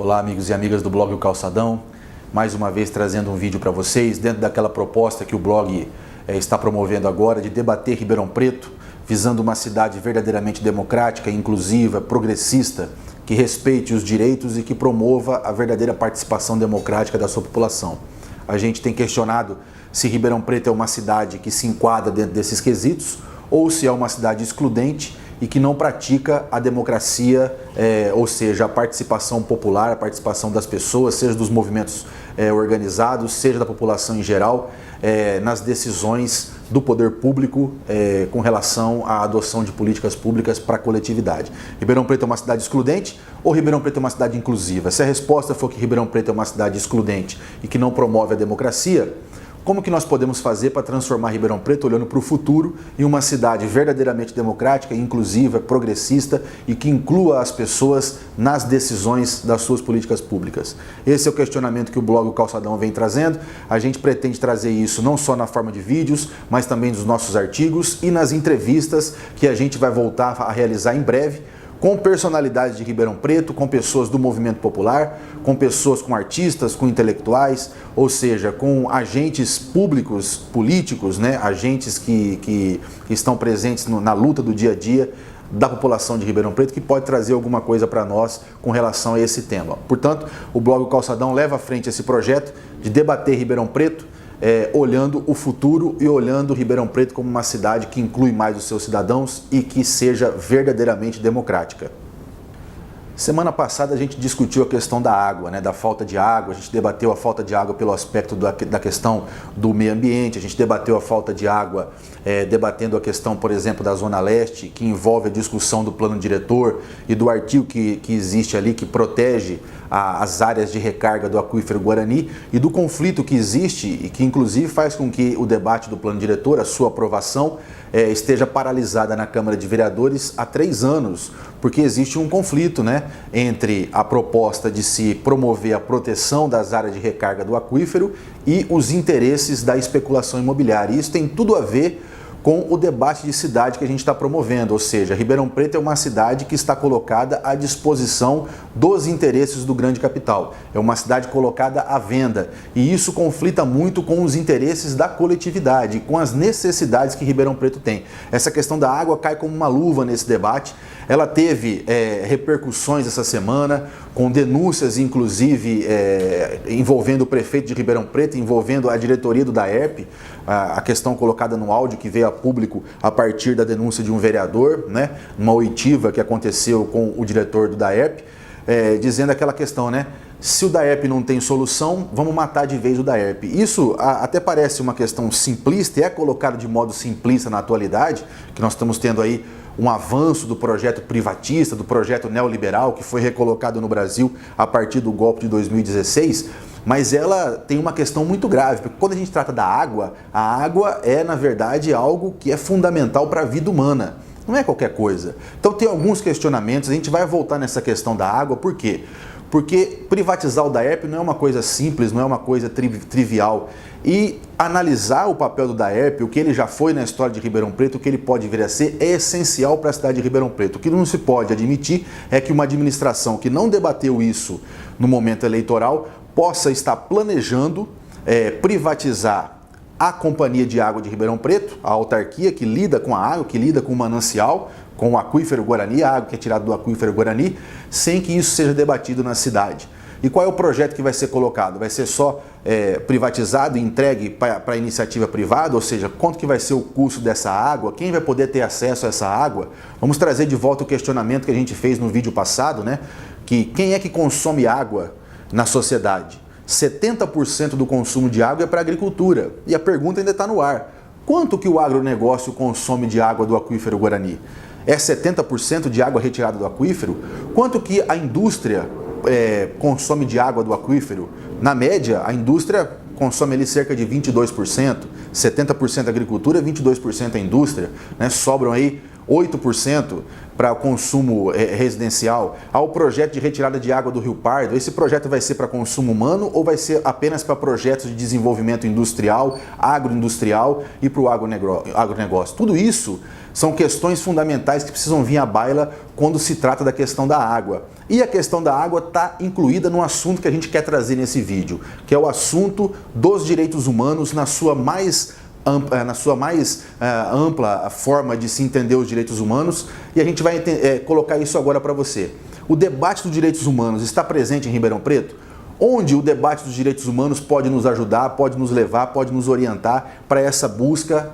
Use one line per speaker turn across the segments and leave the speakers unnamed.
Olá, amigos e amigas do blog O Calçadão, mais uma vez trazendo um vídeo para vocês dentro daquela proposta que o blog está promovendo agora de debater Ribeirão Preto, visando uma cidade verdadeiramente democrática, inclusiva, progressista, que respeite os direitos e que promova a verdadeira participação democrática da sua população. A gente tem questionado se Ribeirão Preto é uma cidade que se enquadra dentro desses quesitos ou se é uma cidade excludente e que não pratica a democracia, ou seja, a participação popular, a participação das pessoas, seja dos movimentos organizados, seja da população em geral, nas decisões do poder público com relação à adoção de políticas públicas para a coletividade. Ribeirão Preto é uma cidade excludente ou Ribeirão Preto é uma cidade inclusiva? Se a resposta for que Ribeirão Preto é uma cidade excludente e que não promove a democracia, como que nós podemos fazer para transformar Ribeirão Preto, olhando para o futuro, em uma cidade verdadeiramente democrática, inclusiva, progressista e que inclua as pessoas nas decisões das suas políticas públicas? Esse é o questionamento que o blog O Calçadão vem trazendo. A gente pretende trazer isso não só na forma de vídeos, mas também dos nossos artigos e nas entrevistas que a gente vai voltar a realizar em breve, com personalidades de Ribeirão Preto, com pessoas do movimento popular, com pessoas, com artistas, com intelectuais, ou seja, com agentes públicos, políticos, agentes que estão presentes na luta do dia a dia da população de Ribeirão Preto, que pode trazer alguma coisa para nós com relação a esse tema. Portanto, o blog O Calçadão leva à frente esse projeto de debater Ribeirão Preto, olhando o futuro e olhando Ribeirão Preto como uma cidade que inclui mais os seus cidadãos e que seja verdadeiramente democrática. Semana passada a gente discutiu a questão da água, da falta de água, a gente debateu a falta de água pelo aspecto da questão do meio ambiente, a gente debateu a falta de água debatendo a questão, por exemplo, da Zona Leste, que envolve a discussão do plano diretor e do artigo que existe ali que protege as áreas de recarga do aquífero Guarani e do conflito que existe e que inclusive faz com que o debate do plano diretor, a sua aprovação, esteja paralisada na Câmara de Vereadores há 3 anos, porque existe um conflito entre a proposta de se promover a proteção das áreas de recarga do aquífero e os interesses da especulação imobiliária. E isso tem tudo a ver com o debate de cidade que a gente está promovendo, ou seja, Ribeirão Preto é uma cidade que está colocada à disposição dos interesses do grande capital. É uma cidade colocada à venda e isso conflita muito com os interesses da coletividade, com as necessidades que Ribeirão Preto tem. Essa questão da água cai como uma luva nesse debate. Ela teve repercussões essa semana, com denúncias inclusive envolvendo o prefeito de Ribeirão Preto, envolvendo a diretoria do DAERP, a questão colocada no áudio que veio a público a partir da denúncia de um vereador, numa oitiva que aconteceu com o diretor do DAERP, dizendo aquela questão, se o DAERP não tem solução, vamos matar de vez o DAERP. Isso até parece uma questão simplista e é colocado de modo simplista na atualidade, que nós estamos tendo aí um avanço do projeto privatista, do projeto neoliberal que foi recolocado no Brasil a partir do golpe de 2016, mas ela tem uma questão muito grave, porque quando a gente trata da água, a água é, na verdade, algo que é fundamental para a vida humana, não é qualquer coisa. Então tem alguns questionamentos, a gente vai voltar nessa questão da água, por quê? Porque privatizar o DAERP não é uma coisa simples, não é uma coisa trivial. E analisar o papel do DAERP, o que ele já foi na história de Ribeirão Preto, o que ele pode vir a ser, é essencial para a cidade de Ribeirão Preto. O que não se pode admitir é que uma administração que não debateu isso no momento eleitoral possa estar planejando privatizar a Companhia de Água de Ribeirão Preto, a autarquia que lida com a água, que lida com o manancial, com o aquífero Guarani, a água que é tirada do aquífero Guarani, sem que isso seja debatido na cidade. E qual é o projeto que vai ser colocado? Vai ser só privatizado e entregue para a iniciativa privada? Ou seja, quanto que vai ser o custo dessa água? Quem vai poder ter acesso a essa água? Vamos trazer de volta o questionamento que a gente fez no vídeo passado, que quem é que consome água na sociedade? 70% do consumo de água é para a agricultura. E a pergunta ainda está no ar. Quanto que o agronegócio consome de água do aquífero Guarani? É 70% de água retirada do aquífero? Quanto que a indústria consome de água do aquífero? Na média, a indústria consome ali cerca de 22%, 70% a agricultura, 22% a indústria, sobram aí 8% para consumo residencial, ao projeto de retirada de água do Rio Pardo. Esse projeto vai ser para consumo humano ou vai ser apenas para projetos de desenvolvimento industrial, agroindustrial e para o agronegócio? Tudo isso são questões fundamentais que precisam vir à baila quando se trata da questão da água. E a questão da água está incluída no assunto que a gente quer trazer nesse vídeo, que é o assunto dos direitos humanos na sua mais ampla forma de se entender os direitos humanos, e a gente vai colocar isso agora para você. O debate dos direitos humanos está presente em Ribeirão Preto? Onde o debate dos direitos humanos pode nos ajudar, pode nos levar, pode nos orientar para essa busca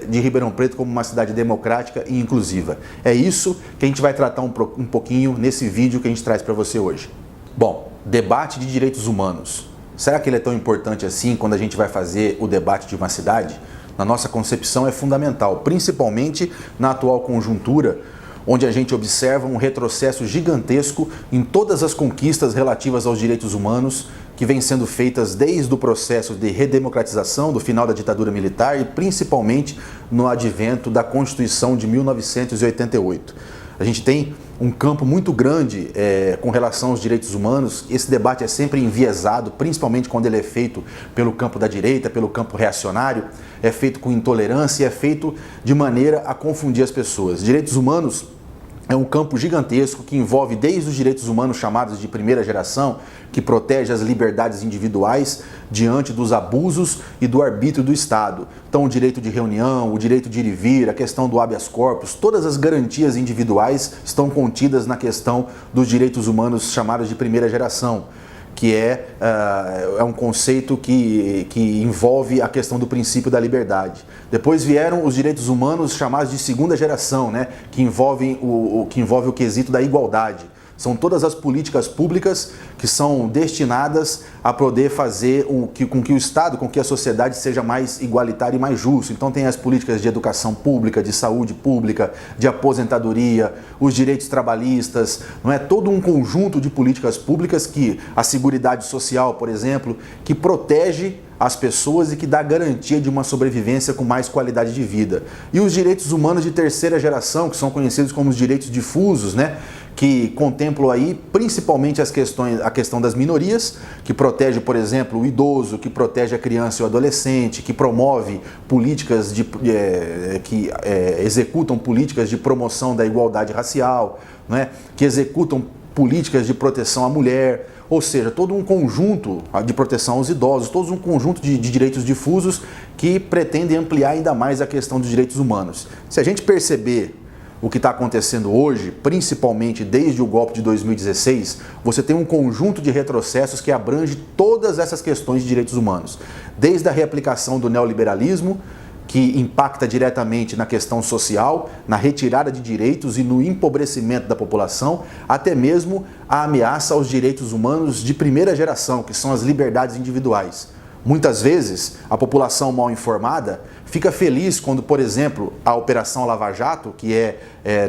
de Ribeirão Preto como uma cidade democrática e inclusiva? É isso que a gente vai tratar um pouquinho nesse vídeo que a gente traz para você hoje. Bom, debate de direitos humanos. Será que ele é tão importante assim quando a gente vai fazer o debate de uma cidade? Na nossa concepção é fundamental, principalmente na atual conjuntura, onde a gente observa um retrocesso gigantesco em todas as conquistas relativas aos direitos humanos que vêm sendo feitas desde o processo de redemocratização do final da ditadura militar e principalmente no advento da Constituição de 1988. A gente tem um campo muito grande com relação aos direitos humanos. Esse debate é sempre enviesado, principalmente quando ele é feito pelo campo da direita, pelo campo reacionário, é feito com intolerância e é feito de maneira a confundir as pessoas. Direitos humanos é um campo gigantesco que envolve desde os direitos humanos chamados de primeira geração, que protege as liberdades individuais diante dos abusos e do arbítrio do Estado. Então o direito de reunião, o direito de ir e vir, a questão do habeas corpus, todas as garantias individuais estão contidas na questão dos direitos humanos chamados de primeira geração, que é um conceito que envolve a questão do princípio da liberdade. Depois vieram os direitos humanos chamados de segunda geração, né, que envolve o quesito da igualdade. São todas as políticas públicas que são destinadas a poder fazer com que o Estado, com que a sociedade seja mais igualitária e mais justa. Então tem as políticas de educação pública, de saúde pública, de aposentadoria, os direitos trabalhistas, não é? Todo um conjunto de políticas públicas que a Seguridade Social, por exemplo, que protege as pessoas e que dá garantia de uma sobrevivência com mais qualidade de vida. E os direitos humanos de terceira geração, que são conhecidos como os direitos difusos, né? Que contemplam aí principalmente a questão das minorias, que protege, por exemplo, o idoso, que protege a criança e o adolescente, que promove políticas que executam políticas de promoção da igualdade racial, né? Que executam políticas de proteção à mulher, ou seja, todo um conjunto de proteção aos idosos, todo um conjunto de direitos difusos que pretendem ampliar ainda mais a questão dos direitos humanos. Se a gente perceber o que está acontecendo hoje, principalmente desde o golpe de 2016, você tem um conjunto de retrocessos que abrange todas essas questões de direitos humanos. Desde a reaplicação do neoliberalismo, que impacta diretamente na questão social, na retirada de direitos e no empobrecimento da população, até mesmo a ameaça aos direitos humanos de primeira geração, que são as liberdades individuais. Muitas vezes, a população mal informada fica feliz quando, por exemplo, a Operação Lava Jato, que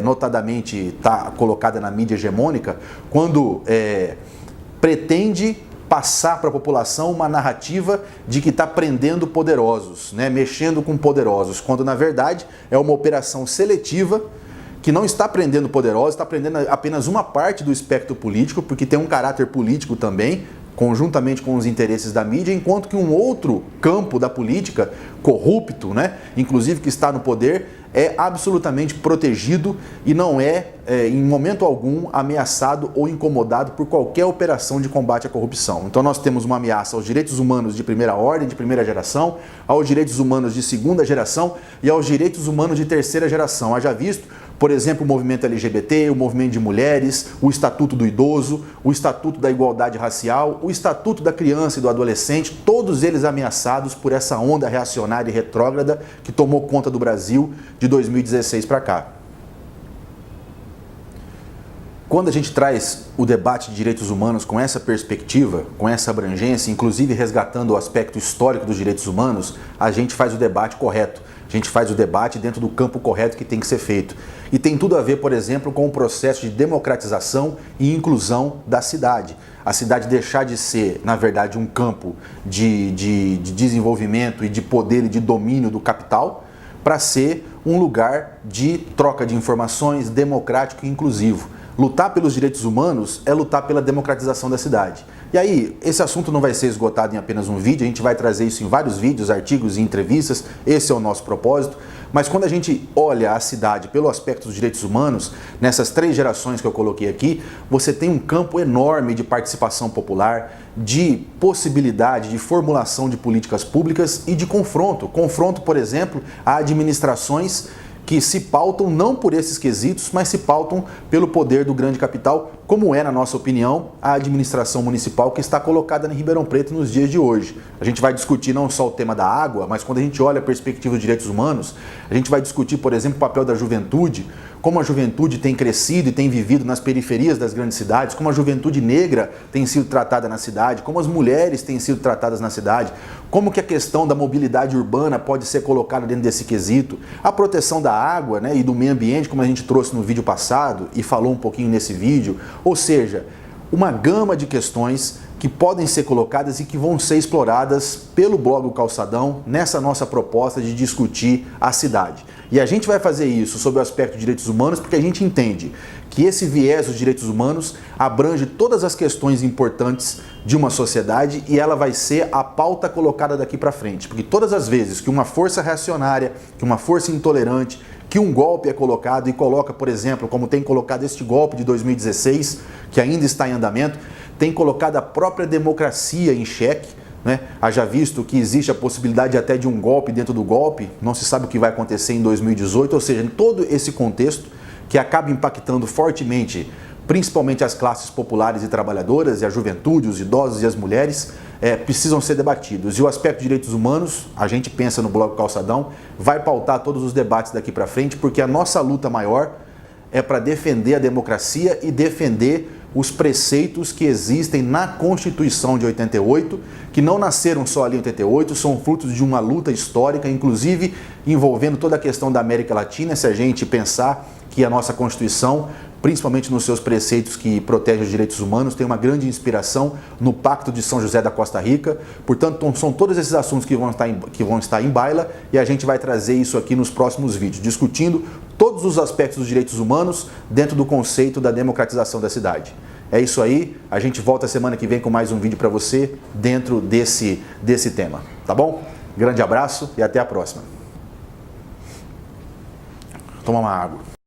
notadamente está colocada na mídia hegemônica, quando pretende passar para a população uma narrativa de que está prendendo poderosos, né, mexendo com poderosos, quando na verdade é uma operação seletiva que não está prendendo poderosos, está prendendo apenas uma parte do espectro político, porque tem um caráter político também, conjuntamente com os interesses da mídia, enquanto que um outro campo da política, corrupto, né, inclusive que está no poder, é absolutamente protegido e não em momento algum, ameaçado ou incomodado por qualquer operação de combate à corrupção. Então nós temos uma ameaça aos direitos humanos de primeira ordem, de primeira geração, aos direitos humanos de segunda geração e aos direitos humanos de terceira geração. Haja visto, por exemplo, o movimento LGBT, o movimento de mulheres, o Estatuto do Idoso, o Estatuto da Igualdade Racial, o Estatuto da Criança e do Adolescente, todos eles ameaçados por essa onda reacionária e retrógrada que tomou conta do Brasil de 2016 para cá. Quando a gente traz o debate de direitos humanos com essa perspectiva, com essa abrangência, inclusive resgatando o aspecto histórico dos direitos humanos, a gente faz o debate correto. A gente faz o debate dentro do campo correto que tem que ser feito. E tem tudo a ver, por exemplo, com o processo de democratização e inclusão da cidade. A cidade deixar de ser, na verdade, um campo de desenvolvimento e de poder e de domínio do capital, para ser um lugar de troca de informações democrático e inclusivo. Lutar pelos direitos humanos é lutar pela democratização da cidade. E aí, esse assunto não vai ser esgotado em apenas um vídeo, a gente vai trazer isso em vários vídeos, artigos e entrevistas, esse é o nosso propósito. Mas quando a gente olha a cidade pelo aspecto dos direitos humanos, nessas 3 gerações que eu coloquei aqui, você tem um campo enorme de participação popular, de possibilidade de formulação de políticas públicas e de confronto. Confronto, por exemplo, a administrações que se pautam não por esses quesitos, mas se pautam pelo poder do grande capital, como é, na nossa opinião, a administração municipal que está colocada em Ribeirão Preto nos dias de hoje. A gente vai discutir não só o tema da água, mas quando a gente olha a perspectiva dos direitos humanos, a gente vai discutir, por exemplo, o papel da juventude, como a juventude tem crescido e tem vivido nas periferias das grandes cidades, como a juventude negra tem sido tratada na cidade, como as mulheres têm sido tratadas na cidade, como que a questão da mobilidade urbana pode ser colocada dentro desse quesito, a proteção da água, né, e do meio ambiente, como a gente trouxe no vídeo passado e falou um pouquinho nesse vídeo, ou seja, uma gama de questões que podem ser colocadas e que vão ser exploradas pelo blog O Calçadão nessa nossa proposta de discutir a cidade. E a gente vai fazer isso sob o aspecto de direitos humanos porque a gente entende que esse viés dos direitos humanos abrange todas as questões importantes de uma sociedade e ela vai ser a pauta colocada daqui para frente. Porque todas as vezes que uma força reacionária, que uma força intolerante, que um golpe é colocado e coloca, por exemplo, como tem colocado este golpe de 2016, que ainda está em andamento, tem colocado a própria democracia em xeque, né? Haja visto que existe a possibilidade até de um golpe dentro do golpe, não se sabe o que vai acontecer em 2018, ou seja, em todo esse contexto que acaba impactando fortemente, principalmente as classes populares e trabalhadoras, e a juventude, os idosos e as mulheres, precisam ser debatidos. E o aspecto de direitos humanos, a gente pensa no blog Calçadão, vai pautar todos os debates daqui para frente, porque a nossa luta maior é para defender a democracia e defender os preceitos que existem na Constituição de 88, que não nasceram só ali em 88, são frutos de uma luta histórica, inclusive envolvendo toda a questão da América Latina, se a gente pensar que a nossa Constituição, principalmente nos seus preceitos que protegem os direitos humanos, tem uma grande inspiração no Pacto de São José da Costa Rica. Portanto, são todos esses assuntos que vão estar em baila e a gente vai trazer isso aqui nos próximos vídeos, discutindo todos os aspectos dos direitos humanos dentro do conceito da democratização da cidade. É isso aí, a gente volta semana que vem com mais um vídeo para você dentro desse tema, tá bom? Grande abraço e até a próxima. Toma uma água.